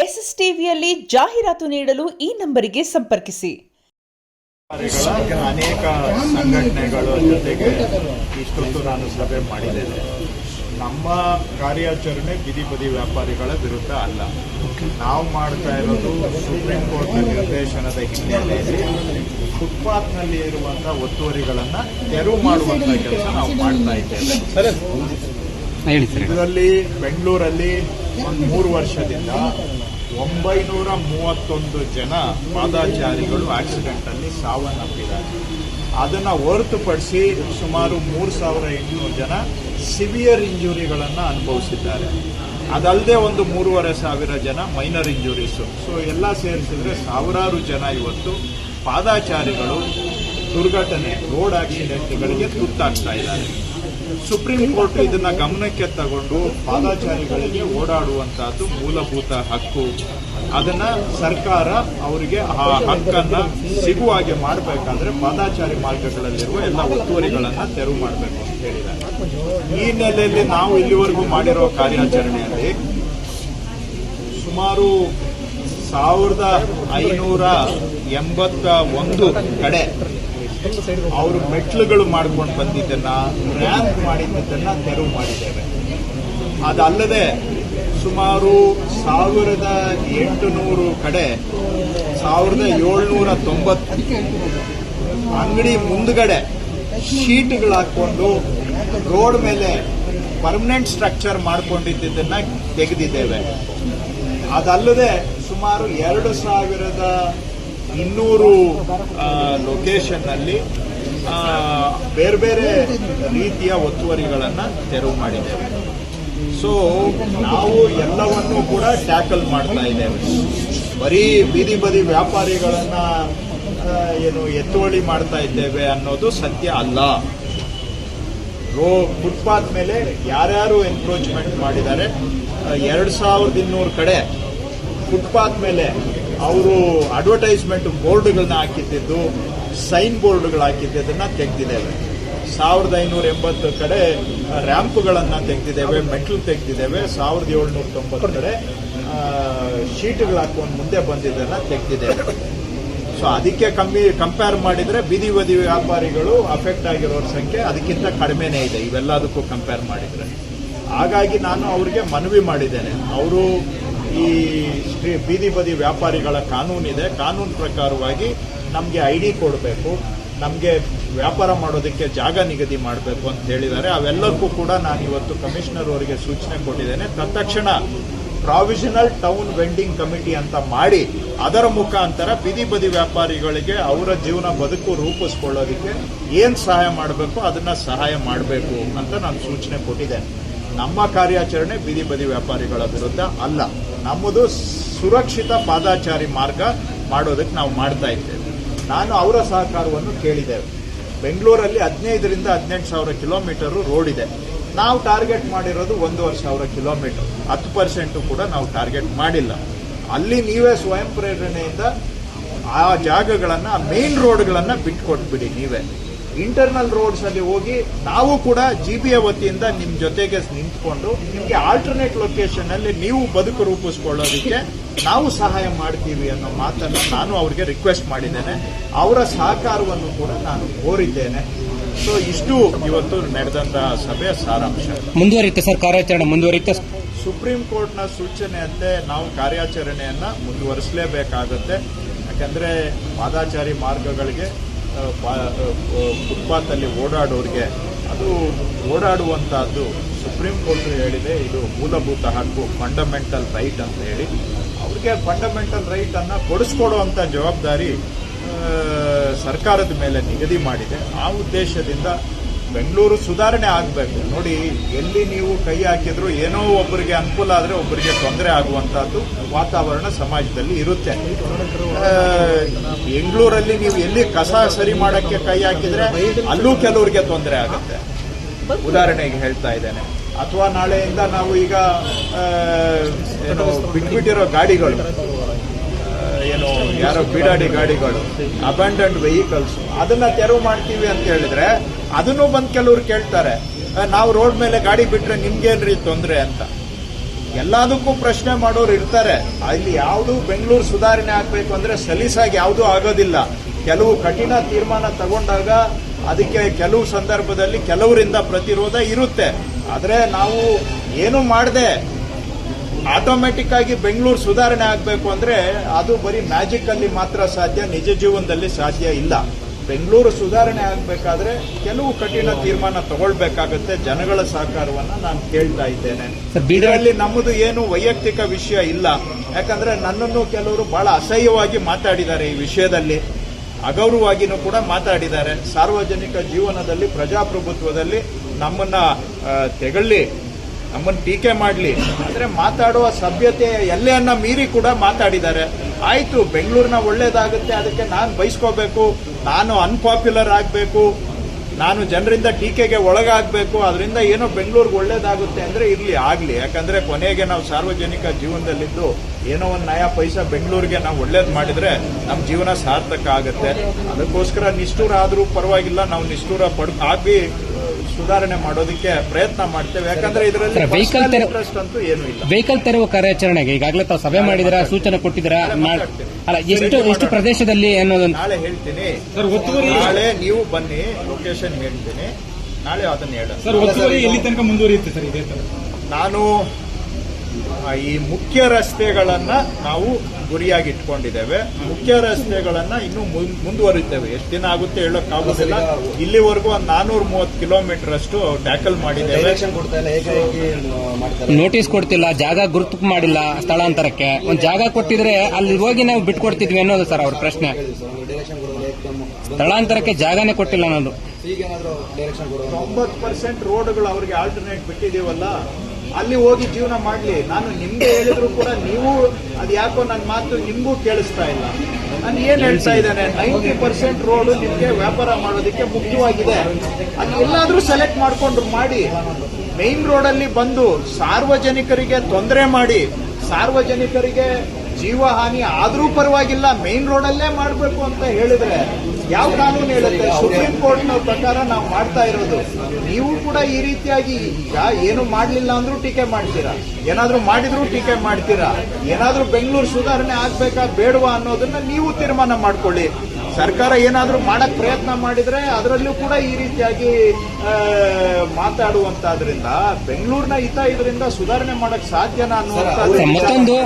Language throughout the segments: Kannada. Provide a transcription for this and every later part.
ಎಸ್ಎಸ್ ಟಿವಿಯಲ್ಲಿ ಜಾಹೀರಾತು ನೀಡಲು ಈ ನಂಬರಿಗೆ ಸಂಪರ್ಕಿಸಿ. ಅನೇಕ ಸಂಘಟನೆಗಳ ಜೊತೆಗೆ ಇಷ್ಟೊಂದು ನಾನು ಸಭೆ ಮಾಡಿದ್ದೇನೆ. ನಮ್ಮ ಕಾರ್ಯಾಚರಣೆ ಬೀದಿ ಬದಿ ವ್ಯಾಪಾರಿಗಳ ವಿರುದ್ಧ ಅಲ್ಲ. ನಾವು ಮಾಡ್ತಾ ಇರೋದು ಸುಪ್ರೀಂ ಕೋರ್ಟ್ ನಿರ್ದೇಶನದ ಹಿನ್ನೆಲೆಯಲ್ಲಿ ಫುಟ್ಪಾತ್ನಲ್ಲಿ ಇರುವಂತಹ ಒತ್ತುವರಿಗಳನ್ನು ತೆರವು ಮಾಡುವಂತಹ ಕೆಲಸ ನಾವು ಮಾಡ್ತಾ ಇದ್ದೇವೆ. ಇದರಲ್ಲಿ ಬೆಂಗಳೂರಲ್ಲಿ ಒಂದು 3 ವರ್ಷದಿಂದ 931 ಜನ ಪಾದಾಚಾರಿಗಳು ಆಕ್ಸಿಡೆಂಟಲ್ಲಿ ಸಾವನ್ನಪ್ಪಿದ್ದಾರೆ. ಅದನ್ನು ಹೊರತುಪಡಿಸಿ ಸುಮಾರು 3800 ಜನ ಸಿವಿಯರ್ ಇಂಜುರಿಗಳನ್ನು ಅನುಭವಿಸಿದ್ದಾರೆ. ಅದಲ್ಲದೆ ಒಂದು 3500 ಜನ ಮೈನರ್ ಇಂಜುರೀಸು. ಸೊ ಎಲ್ಲ ಸೇರಿಸಿದ್ರೆ ಸಾವಿರಾರು ಜನ ಇವತ್ತು ಪಾದಾಚಾರಿಗಳು ದುರ್ಘಟನೆ, ರೋಡ್ ಆಕ್ಸಿಡೆಂಟ್ಗಳಿಗೆ ತುತ್ತಾಗ್ತಾ ಇದ್ದಾರೆ. ಸುಪ್ರೀಂ ಕೋರ್ಟ್ ಇದನ್ನ ಗಮನಕ್ಕೆ ತಗೊಂಡು ಪಾದಾಚಾರಿಗಳಿಗೆ ಓಡಾಡುವಂತಹದ್ದು ಮೂಲಭೂತ ಹಕ್ಕು. ಅದನ್ನ ಸರ್ಕಾರ ಅವರಿಗೆ ಆ ಹಕ್ಕನ್ನ ಸಿಗುವ ಹಾಗೆ ಮಾಡಬೇಕಾದ್ರೆ ಪಾದಾಚಾರಿ ಮಾರ್ಗಗಳಲ್ಲಿರುವ ಎಲ್ಲ ಒತ್ತುವರಿಗಳನ್ನ ತೆರವು ಮಾಡಬೇಕು ಅಂತ ಹೇಳಿದ್ದಾರೆ. ಈ ನೆಲೆಯಲ್ಲಿ ನಾವು ಇಲ್ಲಿವರೆಗೂ ಮಾಡಿರೋ ಕಾರ್ಯಾಚರಣೆಯಲ್ಲಿ ಸುಮಾರು 1581 ಕಡೆ ಅವರು ಮೆಟ್ಲುಗಳು ಮಾಡ್ಕೊಂಡು ಬಂದಿದ್ದನ್ನ, ರ್ಯಾಂಪ್ ಮಾಡಿದ್ದನ್ನ ತೆರವು ಮಾಡಿದ್ದೇವೆ. ಅದಲ್ಲದೆ ಸುಮಾರು 1800 ಕಡೆ 1790 ಅಂಗಡಿ ಮುಂದ್ಗಡೆ ಶೀಟ್ಗಳು ಹಾಕೊಂಡು ರೋಡ್ ಮೇಲೆ ಪರ್ಮನೆಂಟ್ ಸ್ಟ್ರಕ್ಚರ್ ಮಾಡ್ಕೊಂಡಿದ್ದನ್ನ ತೆಗೆದಿದ್ದೇವೆ. ಅದಲ್ಲದೆ ಸುಮಾರು 2200 ಲೊಕೇಶನ್ನಲ್ಲಿ ಬೇರೆ ಬೇರೆ ರೀತಿಯ ಒತ್ತುವರಿಗಳನ್ನು ತೆರವು ಮಾಡಿದ್ದೇವೆ. ಸೊ ನಾವು ಎಲ್ಲವನ್ನೂ ಕೂಡ ಟ್ಯಾಕಲ್ ಮಾಡ್ತಾ ಇದ್ದೇವೆ. ಬರೀ ಬೀದಿ ಬದಿ ವ್ಯಾಪಾರಿಗಳನ್ನ ಎತ್ತುವಳಿ ಮಾಡ್ತಾ ಇದ್ದೇವೆ ಅನ್ನೋದು ಸತ್ಯ ಅಲ್ಲ. ಫುಟ್ಪಾತ್ ಮೇಲೆ ಯಾರ್ಯಾರು ಎನ್ಕ್ರೋಚ್ಮೆಂಟ್ ಮಾಡಿದ್ದಾರೆ, 2200 ಕಡೆ ಫುಟ್ಪಾತ್ ಮೇಲೆ ಅವರು ಅಡ್ವರ್ಟೈಸ್ಮೆಂಟ್ ಬೋರ್ಡ್ಗಳನ್ನ ಹಾಕಿದ್ದು, ಸೈನ್ ಬೋರ್ಡ್ಗಳು ಹಾಕಿದ್ದನ್ನ ತೆಗೆದಿದ್ದೇವೆ. 1580 ಕಡೆ ರ್ಯಾಂಪ್ಗಳನ್ನು ತೆಗೆದಿದ್ದೇವೆ, ಮೆಟ್ಲು ತೆಗೆದಿದ್ದೇವೆ. 1790 ಕಡೆ ಶೀಟ್ಗಳು ಹಾಕೊಂಡು ಮುಂದೆ ಬಂದಿದ್ದನ್ನ ತೆಗೆದಿದ್ದೇವೆ. ಸೊ ಅದಕ್ಕೆ ಕಂಪೇರ್ ಮಾಡಿದ್ರೆ ಬೀದಿ ಬದಿ ವ್ಯಾಪಾರಿಗಳು ಅಫೆಕ್ಟ್ ಆಗಿರೋರ ಸಂಖ್ಯೆ ಅದಕ್ಕಿಂತ ಕಡಿಮೆನೇ ಇದೆ ಇವೆಲ್ಲದಕ್ಕೂ ಕಂಪೇರ್ ಮಾಡಿದ್ರೆ. ಹಾಗಾಗಿ ನಾನು ಅವರಿಗೆ ಮನವಿ ಮಾಡಿದ್ದೇನೆ. ಅವರು ಈ ಬೀದಿ ಬದಿ ವ್ಯಾಪಾರಿಗಳ ಕಾನೂನಿದೆ, ಕಾನೂನು ಪ್ರಕಾರವಾಗಿ ನಮಗೆ ID ಕೊಡಬೇಕು, ನಮಗೆ ವ್ಯಾಪಾರ ಮಾಡೋದಕ್ಕೆ ಜಾಗ ನಿಗದಿ ಮಾಡಬೇಕು ಅಂತ ಹೇಳಿದ್ದಾರೆ. ಅವೆಲ್ಲಕ್ಕೂ ಕೂಡ ನಾನು ಇವತ್ತು ಕಮಿಷನರ್ ಅವರಿಗೆ ಸೂಚನೆ ಕೊಟ್ಟಿದ್ದೇನೆ. ತತ್ಕ್ಷಣ ಪ್ರಾವಿಷನಲ್ ಟೌನ್ ವೆಂಡಿಂಗ್ ಕಮಿಟಿ ಅಂತ ಮಾಡಿ ಅದರ ಮುಖಾಂತರ ಬೀದಿ ಬದಿ ವ್ಯಾಪಾರಿಗಳಿಗೆ ಅವರ ಜೀವನ ಬದುಕು ರೂಪಿಸ್ಕೊಳ್ಳೋದಕ್ಕೆ ಏನು ಸಹಾಯ ಮಾಡಬೇಕು ಅದನ್ನ ಸಹಾಯ ಮಾಡಬೇಕು ಅಂತ ನಾನು ಸೂಚನೆ ಕೊಟ್ಟಿದ್ದೇನೆ. ನಮ್ಮ ಕಾರ್ಯಾಚರಣೆ ಬೀದಿ ಬದಿ ವ್ಯಾಪಾರಿಗಳ ವಿರುದ್ಧ ಅಲ್ಲ. ನಮ್ಮದು ಸುರಕ್ಷಿತ ಪಾದಾಚಾರಿ ಮಾರ್ಗ ಮಾಡೋದಕ್ಕೆ ನಾವು ಮಾಡ್ತಾ ಇದ್ದೇವೆ. ನಾನು ಅವರ ಸಹಕಾರವನ್ನು ಕೇಳಿದ್ದೇವೆ. ಬೆಂಗಳೂರಲ್ಲಿ 15,000 to 18,000 ಕಿಲೋಮೀಟರ್ ರೋಡ್ ಇದೆ. ನಾವು ಟಾರ್ಗೆಟ್ ಮಾಡಿರೋದು 1,500 ಕಿಲೋಮೀಟರ್. 10% ಕೂಡ ನಾವು ಟಾರ್ಗೆಟ್ ಮಾಡಿಲ್ಲ. ಅಲ್ಲಿ ನೀವೇ ಸ್ವಯಂ ಪ್ರೇರಣೆಯಿಂದ ಆ ಜಾಗಗಳನ್ನು, ಮೇನ್ ರೋಡ್ಗಳನ್ನು ಬಿಟ್ಕೊಟ್ಬಿಡಿ. ನೀವೇ ಇಂಟರ್ನಲ್ ರೋಡ್ಸ್ ಅಲ್ಲಿ ಹೋಗಿ ನಾವು ಕೂಡ GBA ವತಿಯಿಂದ ನಿಮ್ಮ ಜೊತೆಗೆ ನಿಂತ್ಕೊಂಡು ನಿಮಗೆ ಆಲ್ಟರ್ನೇಟ್ ಲೊಕೇಶನ್ ಅಲ್ಲಿ ನೀವು ಬದುಕು ರೂಪಿಸ್ಕೊಳ್ಳೋದಕ್ಕೆ ನಾವು ಸಹಾಯ ಮಾಡ್ತೀವಿ ಅನ್ನೋ ಮಾತನ್ನು ನಾನು ಅವರಿಗೆ ರಿಕ್ವೆಸ್ಟ್ ಮಾಡಿದ್ದೇನೆ. ಅವರ ಸಹಕಾರವನ್ನು ಕೂಡ ನಾನು ಕೋರಿದ್ದೇನೆ. ಸೊ ಇಷ್ಟು ಇವತ್ತು ನಡೆದಂತಹ ಸಭೆಯ ಸಾರಾಂಶ. ಮುಂದುವರಿಯುತ್ತೆ ಸರ್ ಕಾರ್ಯಾಚರಣೆ ಮುಂದುವರಿಯುತ್ತೆ. ಸುಪ್ರೀಂ ಕೋರ್ಟ್ನ ಸೂಚನೆಯಂತೆ ನಾವು ಕಾರ್ಯಾಚರಣೆಯನ್ನ ಮುಂದುವರಿಸಲೇಬೇಕಾಗುತ್ತೆ. ಯಾಕಂದ್ರೆ ಪಾದಾಚಾರಿ ಮಾರ್ಗಗಳಿಗೆ ಫುಟ್ಪಾತ್ ಅಲ್ಲಿ ಓಡಾಡೋರಿಗೆ ಅದು ಓಡಾಡುವಂತಹದ್ದು ಸುಪ್ರೀಂ ಕೋರ್ಟ್ ಹೇಳಿದೆ, ಇದು ಮೂಲಭೂತ ಹಕ್ಕು, ಫಂಡಮೆಂಟಲ್ ರೈಟ್ ಅಂತ ಹೇಳಿ. ಅವ್ರಿಗೆ ಫಂಡಮೆಂಟಲ್ ರೈಟ್ ಅನ್ನ ಕೊಡಿಸ್ಕೊಡುವಂತ ಜವಾಬ್ದಾರಿ ಸರ್ಕಾರದ ಮೇಲೆ ನಿಗದಿ ಮಾಡಿದೆ. ಆ ಉದ್ದೇಶದಿಂದ ಬೆಂಗಳೂರು ಸುಧಾರಣೆ ಆಗಬೇಕು. ನೋಡಿ, ಎಲ್ಲಿ ನೀವು ಕೈ ಹಾಕಿದ್ರು ಏನೋ ಒಬ್ಬರಿಗೆ ಅನುಕೂಲ ಆದರೆ ಒಬ್ಬರಿಗೆ ತೊಂದರೆ ಆಗುವಂತಹದ್ದು ವಾತಾವರಣ ಸಮಾಜದಲ್ಲಿ ಇರುತ್ತೆ. ಬೆಂಗಳೂರಲ್ಲಿ ನೀವು ಎಲ್ಲಿ ಕಸ ಸರಿ ಮಾಡಕ್ಕೆ ಕೈ ಹಾಕಿದ್ರೆ ಅಲ್ಲೂ ಕೆಲವರಿಗೆ ತೊಂದರೆ ಆಗುತ್ತೆ. ಉದಾಹರಣೆಗೆ ಹೇಳ್ತಾ ಇದ್ದೇನೆ. ಅಥವಾ ನಾಳೆಯಿಂದ ನಾವು ಈಗ ಬಿಟ್ಬಿಟ್ಟಿರೋ ಗಾಡಿಗಳು, ಯಾರೋ ಬೀಡಾಡಿ ಗಾಡಿಗಳು, ಅಬಂಡನ್ಡ್ ವೆಹಿಕಲ್ಸ್, ಅದನ್ನ ತೆರವು ಮಾಡ್ತೀವಿ ಅಂತ ಹೇಳಿದ್ರೆ ಅದನ್ನು ಬಂದು ಕೆಲವರು ಕೇಳ್ತಾರೆ, ನಾವು ರೋಡ್ ಮೇಲೆ ಗಾಡಿ ಬಿಟ್ರೆ ನಿಮ್ಗೇನ್ರಿ ತೊಂದರೆ ಅಂತ. ಎಲ್ಲದಕ್ಕೂ ಪ್ರಶ್ನೆ ಮಾಡೋರು ಇರ್ತಾರೆ. ಅಲ್ಲಿ ಯಾವುದು ಬೆಂಗಳೂರು ಸುಧಾರಣೆ ಆಗಬೇಕು ಅಂದ್ರೆ ಸಲೀಸಾಗಿ ಯಾವುದೂ ಆಗೋದಿಲ್ಲ. ಕೆಲವು ಕಠಿಣ ತೀರ್ಮಾನ ತಗೊಂಡಾಗ ಅದಕ್ಕೆ ಕೆಲವು ಸಂದರ್ಭದಲ್ಲಿ ಕೆಲವರಿಂದ ಪ್ರತಿರೋಧ ಇರುತ್ತೆ. ಆದರೆ ನಾವು ಏನು ಮಾಡದೆ ಆಟೋಮೆಟಿಕ್ ಆಗಿ ಬೆಂಗಳೂರು ಸುಧಾರಣೆ ಆಗಬೇಕು ಅಂದ್ರೆ ಅದು ಬರೀ ಮ್ಯಾಜಿಕ್ ಅಲ್ಲಿ ಮಾತ್ರ ಸಾಧ್ಯ, ನಿಜ ಜೀವನದಲ್ಲಿ ಸಾಧ್ಯ ಇಲ್ಲ. ಬೆಂಗಳೂರು ಸುಧಾರಣೆ ಆಗಬೇಕಾದ್ರೆ ಕೆಲವು ಕಠಿಣ ತೀರ್ಮಾನ ತಗೊಳ್ಬೇಕಾಗುತ್ತೆ. ಜನಗಳ ಸಹಕಾರವನ್ನ ನಾನು ಕೇಳ್ತಾ ಇದ್ದೇನೆ. ಇದರಲ್ಲಿ ನಮ್ಮದು ಏನು ವೈಯಕ್ತಿಕ ವಿಷಯ ಇಲ್ಲ. ಯಾಕಂದ್ರೆ ನನ್ನನ್ನು ಕೆಲವರು ಬಹಳ ಅಸಹ್ಯವಾಗಿ ಮಾತಾಡಿದ್ದಾರೆ ಈ ವಿಷಯದಲ್ಲಿ, ಅಗೌರವವಾಗಿನೂ ಕೂಡ ಮಾತಾಡಿದ್ದಾರೆ. ಸಾರ್ವಜನಿಕ ಜೀವನದಲ್ಲಿ ಪ್ರಜಾಪ್ರಭುತ್ವದಲ್ಲಿ ನಮ್ಮನ್ನ ತೆಗಳ್ಳಿ, ನಮ್ಮನ್ನು ಟೀಕೆ ಮಾಡಲಿ ಅಂದ್ರೆ ಮಾತಾಡುವ ಸಭ್ಯತೆಯ ಎಲ್ಲೆಯನ್ನ ಮೀರಿ ಕೂಡ ಮಾತಾಡಿದ್ದಾರೆ. ಆಯ್ತು, ಬೆಂಗಳೂರಿನ ಒಳ್ಳೇದಾಗುತ್ತೆ, ಅದಕ್ಕೆ ನಾನು ಬಯಸ್ಕೋಬೇಕು, ನಾನು ಅನ್ಪಾಪ್ಯುಲರ್ ಆಗಬೇಕು, ನಾನು ಜನರಿಂದ ಟೀಕೆಗೆ ಒಳಗಾಗಬೇಕು, ಅದರಿಂದ ಏನೋ ಬೆಂಗಳೂರಿಗೆ ಒಳ್ಳೇದಾಗುತ್ತೆ ಅಂದ್ರೆ ಇರ್ಲಿ, ಆಗ್ಲಿ. ಯಾಕಂದ್ರೆ ಕೊನೆಗೆ ನಾವು ಸಾರ್ವಜನಿಕ ಜೀವನದಲ್ಲಿದ್ದು ಏನೋ ಒಂದು ನಯಾ ಪೈಸಾ ಬೆಂಗಳೂರಿಗೆ ನಾವು ಒಳ್ಳೇದು ಮಾಡಿದ್ರೆ ನಮ್ಮ ಜೀವನ ಸಾರ್ಥಕ ಆಗುತ್ತೆ. ಅದಕ್ಕೋಸ್ಕರ ನಿಷ್ಠೂರ ಆದ್ರೂ ಪರವಾಗಿಲ್ಲ, ನಾವು ನಿಷ್ಠೂರ ಆಗಿ ಸುಧಾರಣೆ ಮಾಡೋದಕ್ಕೆ ಪ್ರಯತ್ನ ಮಾಡ್ತೇವೆ. ಯಾಕಂದ್ರೆ ಇದರಲ್ಲಿ ಇಂಟ್ರೆಸ್ಟ್ ಅಂತೂ ಏನು ಇಲ್ಲ. ವೆಹಿಕಲ್ ತೆರವು ಕಾರ್ಯಾಚರಣೆಗೆ ಈಗಾಗಲೇ ತಾವು ಸಭೆ ಮಾಡಿದಿರಾ, ಸೂಚನೆ ಕೊಟ್ಟಿದ್ದೀರಾ? ಅಲ್ಲ, ಎಷ್ಟು ಪ್ರದೇಶದಲ್ಲಿ ಅನ್ನೋದನ್ನು ನಾಳೆ ಹೇಳ್ತೀನಿ. ನಾಳೆ ನೀವು ಬನ್ನಿ, ಲೊಕೇಶನ್ ಹೇಳ್ತೀನಿ, ನಾಳೆ ಅದನ್ನ ಹೇಳ. ಎಲ್ಲಿ ತನಕ ಮುಂದುವರಿಯುತ್ತೆ ಸರ್ ಇದೇ ತರ? ನಾನು ಈ ಮುಖ್ಯ ರಸ್ತೆಗಳನ್ನ ನಾವು ಗುರಿಯಾಗಿ ಇಟ್ಕೊಂಡಿದ್ದೇವೆ. ಮುಖ್ಯ ರಸ್ತೆಗಳನ್ನ ಇನ್ನೂ ಮುಂದುವರಿತೇವೆ. ಎಷ್ಟು ದಿನ ಆಗುತ್ತೆ ಹೇಳೋಕ್ಕಾಗೋದಿಲ್ಲ. ಇಲ್ಲಿವರೆಗೂ 430 ಕಿಲೋಮೀಟರ್ ಅಷ್ಟು ಟ್ಯಾಕಲ್ ಮಾಡಿದ್ದೇವೆ. ನೋಟಿಸ್ ಕೊಡ್ತಿಲ್ಲ, ಜಾಗ ಗುರುತು ಮಾಡಿಲ್ಲ ಸ್ಥಳಾಂತರಕ್ಕೆ. ಒಂದು ಜಾಗ ಕೊಟ್ಟಿದ್ರೆ ಅಲ್ಲಿ ಹೋಗಿ ನಾವು ಬಿಟ್ಕೊಡ್ತಿದ್ವಿ ಅನ್ನೋದು ಸರ್ ಅವ್ರ ಪ್ರಶ್ನೆ. ಸ್ಥಳಾಂತರಕ್ಕೆ ಜಾಗನೇ ಕೊಟ್ಟಿಲ್ಲ ಅನ್ನೋದು. 90% ರೋಡ್ಗಳು ಅವ್ರಿಗೆ ಆಲ್ಟರ್ನೇಟ್ ಬಿಟ್ಟಿದೀವಲ್ಲ, ಅಲ್ಲಿ ಹೋಗಿ ಜೀವನ ಮಾಡ್ಲಿ. ನಾನು ನಿಮ್ಗೆ ಹೇಳಿದ್ರು ಕೂಡ ನೀವು ಅದು ಯಾಕೋ ನನ್ನ ಮಾತು ನಿಮ್ಗೂ ಕೇಳಿಸ್ತಾ ಇಲ್ಲ. ನಾನು ಏನ್ ಹೇಳ್ತಾ ಇದ್ದೇನೆ, 90% ರೋಡ್ ನಿಮ್ಗೆ ವ್ಯಾಪಾರ ಮಾಡೋದಕ್ಕೆ ಮುಖ್ಯವಾಗಿದೆ. ಅದು ಎಲ್ಲಾದ್ರೂ ಸೆಲೆಕ್ಟ್ ಮಾಡ್ಕೊಂಡ್ರು ಮಾಡಿ. ಮೈನ್ ರೋಡ್ ಅಲ್ಲಿ ಬಂದು ಸಾರ್ವಜನಿಕರಿಗೆ ತೊಂದರೆ ಮಾಡಿ, ಸಾರ್ವಜನಿಕರಿಗೆ ಜೀವ ಹಾನಿ ಆದ್ರೂ ಪರವಾಗಿಲ್ಲ, ಮೈನ್ ರೋಡ್ ಅಲ್ಲೇ ಮಾಡಬೇಕು ಅಂತ ಹೇಳಿದ್ರೆ ಯಾವ ಕಾನೂನು ಹೇಳುತ್ತೆ? ಸುಪ್ರೀಂ ಕೋರ್ಟ್ ನ ಪ್ರಕಾರ ನಾವು ಮಾಡ್ತಾ ಇರೋದು. ನೀವು ಕೂಡ ಈ ರೀತಿಯಾಗಿ ಈಗ ಏನು ಮಾಡಲಿಲ್ಲ ಅಂದ್ರೂ ಟೀಕೆ ಮಾಡ್ತೀರಾ, ಏನಾದ್ರೂ ಮಾಡಿದ್ರೂ ಟೀಕೆ ಮಾಡ್ತೀರಾ. ಏನಾದ್ರೂ ಬೆಂಗಳೂರು ಸುಧಾರಣೆ ಆಗ್ಬೇಕಾ ಬೇಡವಾ ಅನ್ನೋದನ್ನ ನೀವು ತೀರ್ಮಾನ ಮಾಡ್ಕೊಳ್ಳಿ. ಸರ್ಕಾರ ಏನಾದ್ರೂ ಮಾಡಕ್ ಪ್ರಯತ್ನ ಮಾಡಿದ್ರೆ ಅದರಲ್ಲೂ ಕೂಡ ಈ ರೀತಿಯಾಗಿ ಮಾತಾಡುವಂತಾದ್ರಿಂದ ಬೆಂಗಳೂರಿನ ಹಿತ ಇದರಿಂದ ಸುಧಾರಣೆ ಮಾಡಕ್ ಸಾಧ್ಯನಾ ಮತ್ತೊಂದು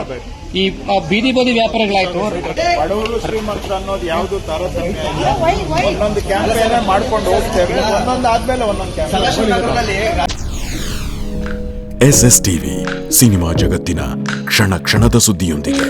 ಈ ಬೀದಿ ಬದಿ ವ್ಯಾಪಾರಿಗಳಾಯ್ತು, ಬಡವರು ಶ್ರೀಮಂತರು ಅನ್ನೋದು ಯಾವುದು ತಾರತಮ್ಯ ಇಲ್ಲ. ಒಂದೊಂದು ಕ್ಯಾಂಪೇನ್ ಮಾಡ್ಕೊಂಡು ಹೋಗ್ತೇವೆ, ಒಂದೊಂದು ಆದ್ಮೇಲೆ ಒಂದೊಂದು ಕ್ಯಾಂಪೇನ್. SSTV ಸಿನಿಮಾ ಜಗತ್ತಿನ ಕ್ಷಣ ಕ್ಷಣದ ಸುದ್ದಿಯೊಂದಿಗೆ.